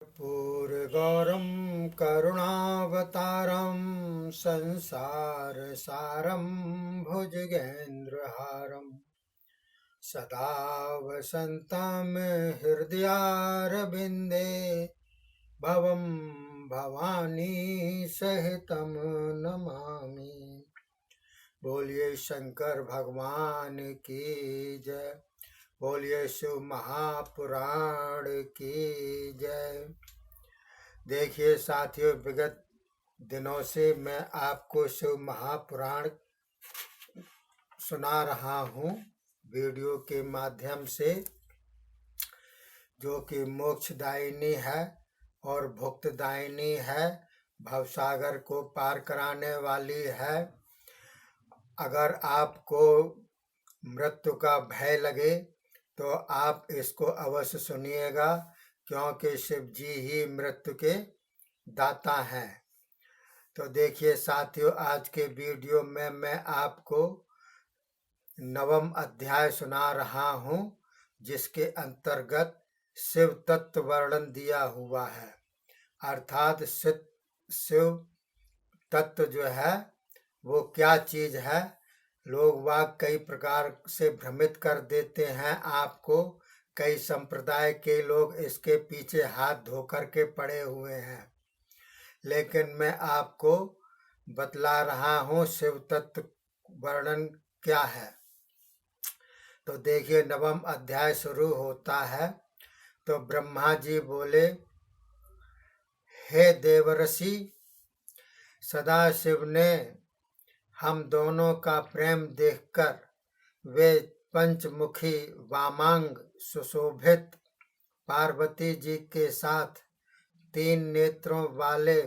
पूर्गौरं करुणावतारं संसारसारं भुजगेन्द्रहारं सदा वसन्तं हृदयारविन्दे भवं भवानी सहितं नमामि। बोलिए शंकर भगवान की जय। बोलिए शिव महापुराण की जय। देखिए साथियों, विगत दिनों से मैं आपको शिव महापुराण सुना रहा हूँ वीडियो के माध्यम से, जो कि मोक्षदायिनी है और भुक्तदायिनी है, भवसागर को पार कराने वाली है। अगर आपको मृत्यु का भय लगे तो आप इसको अवश्य सुनिएगा, क्योंकि शिव जी ही मृत्यु के दाता हैं। तो देखिए साथियों, आज के वीडियो में मैं आपको 9वां अध्याय सुना रहा हूँ, जिसके अंतर्गत शिव तत्व वर्णन दिया हुआ है। अर्थात शिव तत्व जो है वो क्या चीज है। लोग वाग कई प्रकार से भ्रमित कर देते हैं आपको। कई संप्रदाय के लोग इसके पीछे हाथ धो कर के पड़े हुए हैं, लेकिन मैं आपको बतला रहा हूँ शिव तत्व वर्णन क्या है। तो देखिए 9वां अध्याय शुरू होता है। तो ब्रह्मा जी बोले, हे देवर्षि, सदाशिव ने हम दोनों का प्रेम देखकर वे पंचमुखी वामांग सुशोभित पार्वती जी के साथ 3 नेत्रों वाले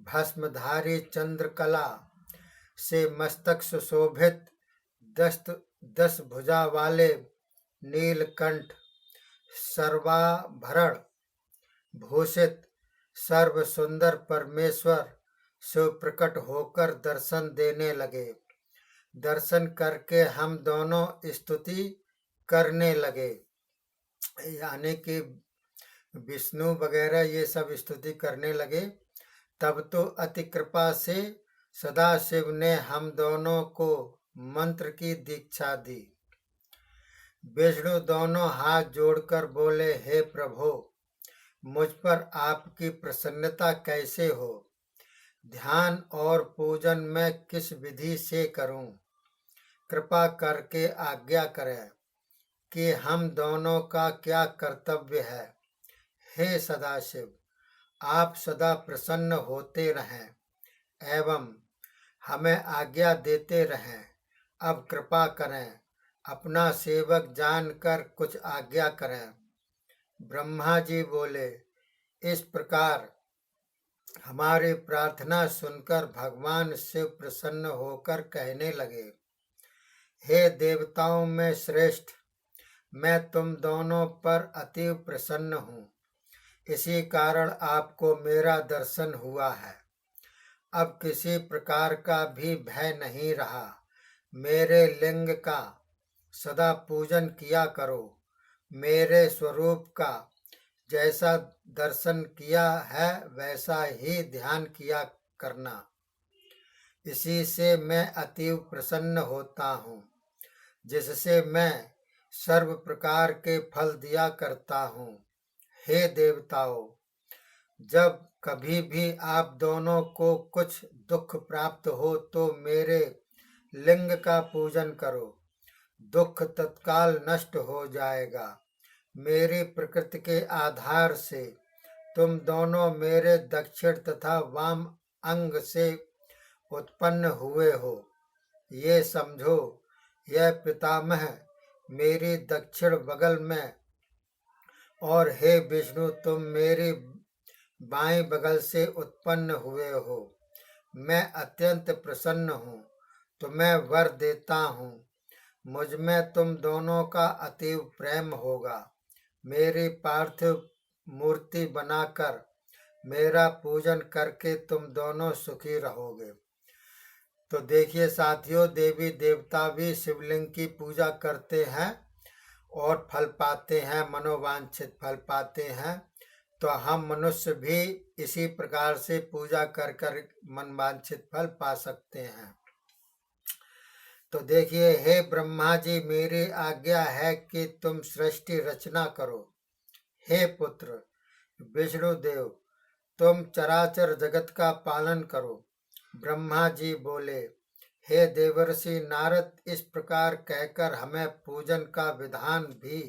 भस्मधारी चंद्रकला से मस्तक सुशोभित 10 भुजा वाले नीलकंठ सर्वाभरण भूषित सर्व सुंदर परमेश्वर शिव प्रकट होकर दर्शन देने लगे। दर्शन करके हम दोनों स्तुति करने लगे, यानी कि विष्णु वगैरह ये सब स्तुति करने लगे। तब तो अति कृपा से सदाशिव ने हम दोनों को मंत्र की दीक्षा दी। विष्णु दोनों हाथ जोड़कर बोले, हे प्रभु, मुझ पर आपकी प्रसन्नता कैसे हो? ध्यान और पूजन मैं किस विधि से करूं? कृपा करके आज्ञा करें कि हम दोनों का क्या कर्तव्य है। हे सदाशिव, आप सदा प्रसन्न होते रहें एवं हमें आज्ञा देते रहें। अब कृपा करें, अपना सेवक जानकर कुछ आज्ञा करें। ब्रह्मा जी बोले, इस प्रकार हमारी प्रार्थना सुनकर भगवान शिव प्रसन्न होकर कहने लगे, हे देवताओं में श्रेष्ठ, मैं तुम दोनों पर अति प्रसन्न हूँ। इसी कारण आपको मेरा दर्शन हुआ है। अब किसी प्रकार का भी भय नहीं रहा। मेरे लिंग का सदा पूजन किया करो। मेरे स्वरूप का जैसा दर्शन किया है वैसा ही ध्यान किया करना। इसी से मैं अति प्रसन्न होता हूँ, जिससे मैं सर्व प्रकार के फल दिया करता हूँ। हे देवताओं, जब कभी भी आप दोनों को कुछ दुख प्राप्त हो तो मेरे लिंग का पूजन करो। दुख तत्काल नष्ट हो जाएगा। मेरी प्रकृति के आधार से तुम दोनों मेरे दक्षिण तथा वाम अंग से उत्पन्न हुए हो। ये समझो, यह पितामह मेरी दक्षिण बगल में और हे विष्णु, तुम मेरी बाएं बगल से उत्पन्न हुए हो। मैं अत्यंत प्रसन्न हूँ। तुम्हें वर देता हूँ। मुझ में तुम दोनों का अतीव प्रेम होगा। मेरी पार्थिव मूर्ति बनाकर मेरा पूजन करके तुम दोनों सुखी रहोगे। तो देखिए साथियों, देवी देवता भी शिवलिंग की पूजा करते हैं और फल पाते हैं, मनोवांछित फल पाते हैं। तो हम मनुष्य भी इसी प्रकार से पूजा कर कर मनवांछित फल पा सकते हैं। तो देखिए, हे ब्रह्मा जी, मेरी आज्ञा है कि तुम सृष्टि रचना करो। हे पुत्र विष्णु देव, तुम चराचर जगत का पालन करो। ब्रह्मा जी बोले, हे देवर्षि नारद, इस प्रकार कहकर हमें पूजन का विधान भी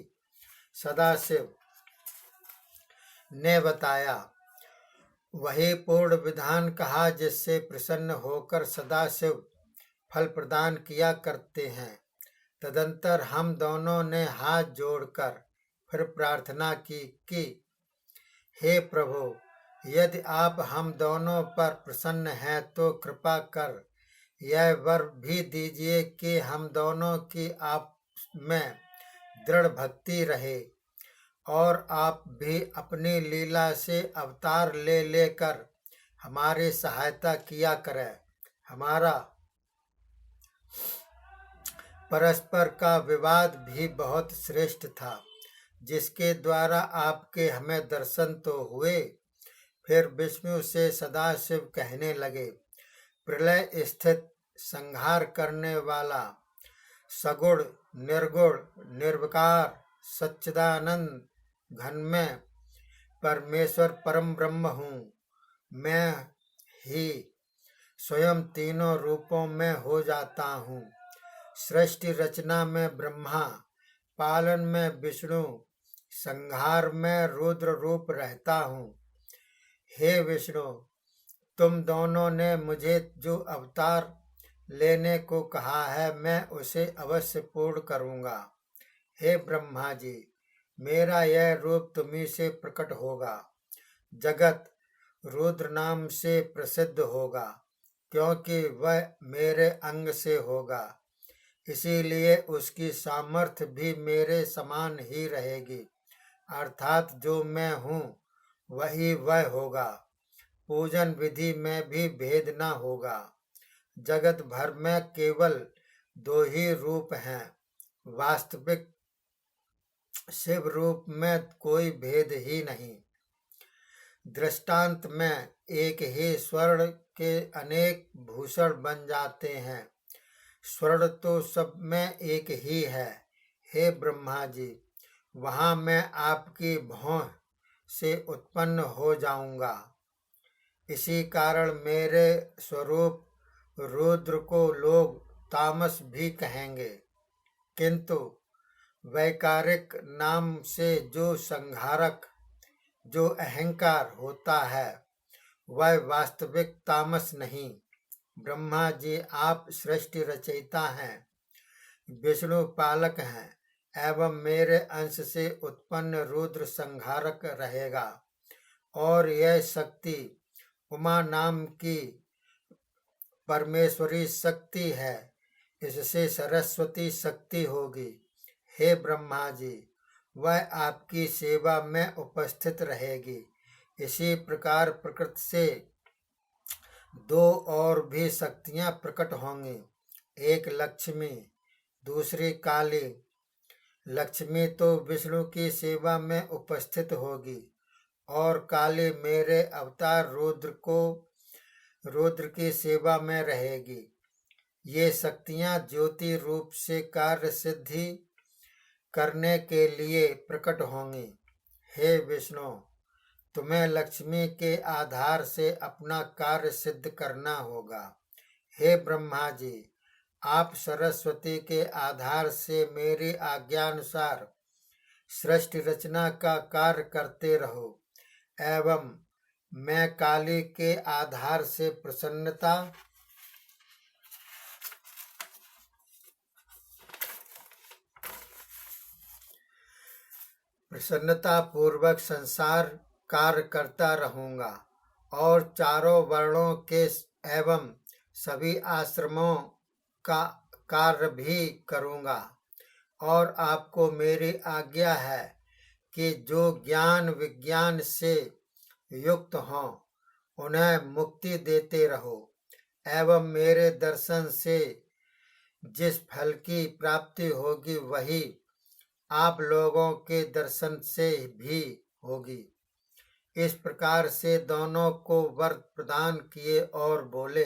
सदाशिव ने बताया। वही पूर्ण विधान कहा जिससे प्रसन्न होकर सदाशिव फल प्रदान किया करते हैं। तदंतर हम दोनों ने हाथ जोड़कर फिर प्रार्थना की कि हे प्रभु, यदि आप हम दोनों पर प्रसन्न हैं तो कृपा कर यह वर भी दीजिए कि हम दोनों की आप में दृढ़ भक्ति रहे और आप भी अपनी लीला से अवतार ले लेकर हमारी सहायता किया करें। हमारा परस्पर का विवाद भी बहुत श्रेष्ठ था, जिसके द्वारा आपके हमें दर्शन तो हुए। फिर विष्णु से सदाशिव कहने लगे, प्रलय स्थित संहार करने वाला सगुण निर्गुण निर्विकार सच्चिदानंद घनमय परमेश्वर परम ब्रह्म हूँ। मैं ही स्वयं तीनों रूपों में हो जाता हूँ। सृष्टि रचना में ब्रह्मा, पालन में विष्णु, संहार में रुद्र रूप रहता हूँ। हे विष्णु, तुम दोनों ने मुझे जो अवतार लेने को कहा है, मैं उसे अवश्य पूर्ण करूँगा। हे ब्रह्मा जी, मेरा यह रूप तुम्ही से प्रकट होगा। जगत रुद्र नाम से प्रसिद्ध होगा, क्योंकि वह मेरे अंग से होगा। इसीलिए उसकी सामर्थ्य भी मेरे समान ही रहेगी, अर्थात जो मैं हूँ वही वह होगा। पूजन विधि में भी भेद न होगा। जगत भर में केवल दो ही रूप हैं, वास्तविक शिव रूप में कोई भेद ही नहीं। दृष्टांत में एक ही स्वर्ण के अनेक भूषण बन जाते हैं। स्वर्ण तो सब में एक ही है। हे ब्रह्मा जी, वहाँ मैं आपकी भौं से उत्पन्न हो जाऊंगा। इसी कारण मेरे स्वरूप रुद्र को लोग तामस भी कहेंगे, किंतु वैकारिक नाम से जो संहारक, जो अहंकार होता है, वह वास्तविक तामस नहीं। ब्रह्मा जी, आप सृष्टि रचयिता हैं, विष्णु पालक हैं, एवं मेरे अंश से उत्पन्न रुद्र संहारक रहेगा। और यह शक्ति उमा नाम की परमेश्वरी शक्ति है, इससे सरस्वती शक्ति होगी। हे ब्रह्मा जी, वह आपकी सेवा में उपस्थित रहेगी। इसी प्रकार प्रकृति से दो और भी शक्तियां प्रकट होंगी, एक लक्ष्मी, दूसरी काली। लक्ष्मी तो विष्णु की सेवा में उपस्थित होगी और काली मेरे अवतार रुद्र की सेवा में रहेगी। ये शक्तियां ज्योति रूप से कार्य सिद्धि करने के लिए प्रकट होंगी। हे विष्णु, तुम्हें लक्ष्मी के आधार से अपना कार्य सिद्ध करना होगा। हे ब्रह्मा जी, आप सरस्वती के आधार से मेरी आज्ञानुसार सृष्टि रचना का कार्य करते रहो, एवं मैं काली के आधार से प्रसन्नता पूर्वक संसार कार्य करता रहूंगा और चारों वर्णों के एवं सभी आश्रमों का कार्य भी करूंगा। और आपको मेरी आज्ञा है कि जो ज्ञान विज्ञान से युक्त हों, उन्हें मुक्ति देते रहो, एवं मेरे दर्शन से जिस फल की प्राप्ति होगी वही आप लोगों के दर्शन से भी होगी। इस प्रकार से दोनों को वर प्रदान किए और बोले,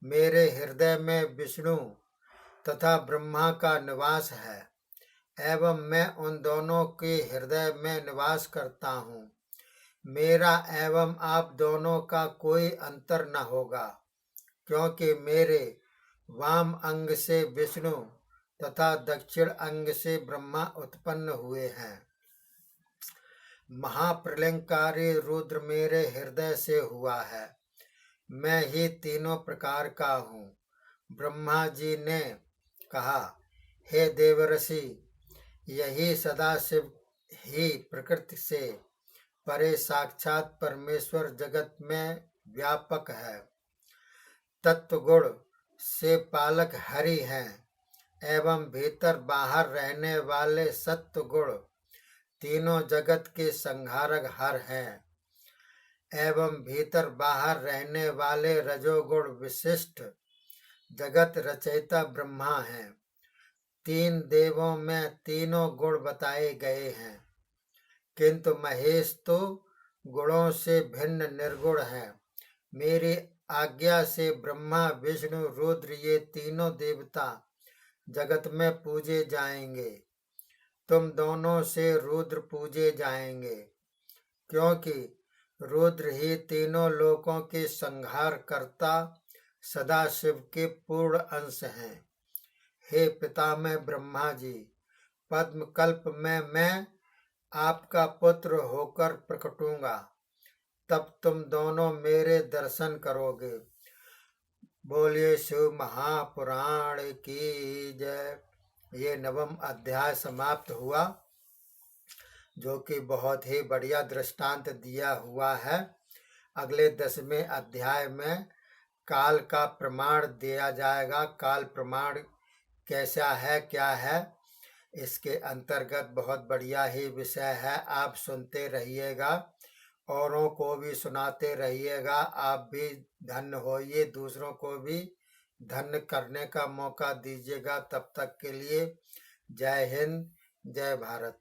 मेरे हृदय में विष्णु तथा ब्रह्मा का निवास है एवं मैं उन दोनों के हृदय में निवास करता हूँ। मेरा एवं आप दोनों का कोई अंतर न होगा, क्योंकि मेरे वाम अंग से विष्णु तथा दक्षिण अंग से ब्रह्मा उत्पन्न हुए हैं। महाप्रलयंकारी रुद्र मेरे हृदय से हुआ है। मैं ही तीनों प्रकार का हूँ। ब्रह्मा जी ने कहा, हे देवर्षि, यही सदाशिव ही प्रकृति से परे साक्षात परमेश्वर जगत में व्यापक है। तत्वगुण से पालक हरि हैं एवं भीतर बाहर रहने वाले सत्व गुण तीनों जगत के संहारक हर हैं एवं भीतर बाहर रहने वाले रजोगुण विशिष्ट जगत रचयिता ब्रह्मा हैं। तीन देवों में तीनों गुण बताए गए हैं, किंतु महेश तो गुणों से भिन्न निर्गुण है। मेरी आज्ञा से ब्रह्मा विष्णु रुद्र ये तीनों देवता जगत में पूजे जाएंगे। तुम दोनों से रुद्र पूजे जाएंगे, क्योंकि रुद्र ही तीनों लोकों के संहार करता सदाशिव के पूर्ण अंश हैं। हे पितामह ब्रह्मा जी, पद्म कल्प में मैं आपका पुत्र होकर प्रकटूंगा, तब तुम दोनों मेरे दर्शन करोगे। बोलिए शिव महापुराण की जय। ये 9वां अध्याय समाप्त हुआ, जो कि बहुत ही बढ़िया दृष्टांत दिया हुआ है। अगले 10वें अध्याय में काल का प्रमाण दिया जाएगा। काल प्रमाण कैसा है, क्या है, इसके अंतर्गत बहुत बढ़िया ही विषय है। आप सुनते रहिएगा, औरों को भी सुनाते रहिएगा। आप भी धन्य होइए, दूसरों को भी धन्य करने का मौका दीजिएगा। तब तक के लिए जय हिंद, जय भारत।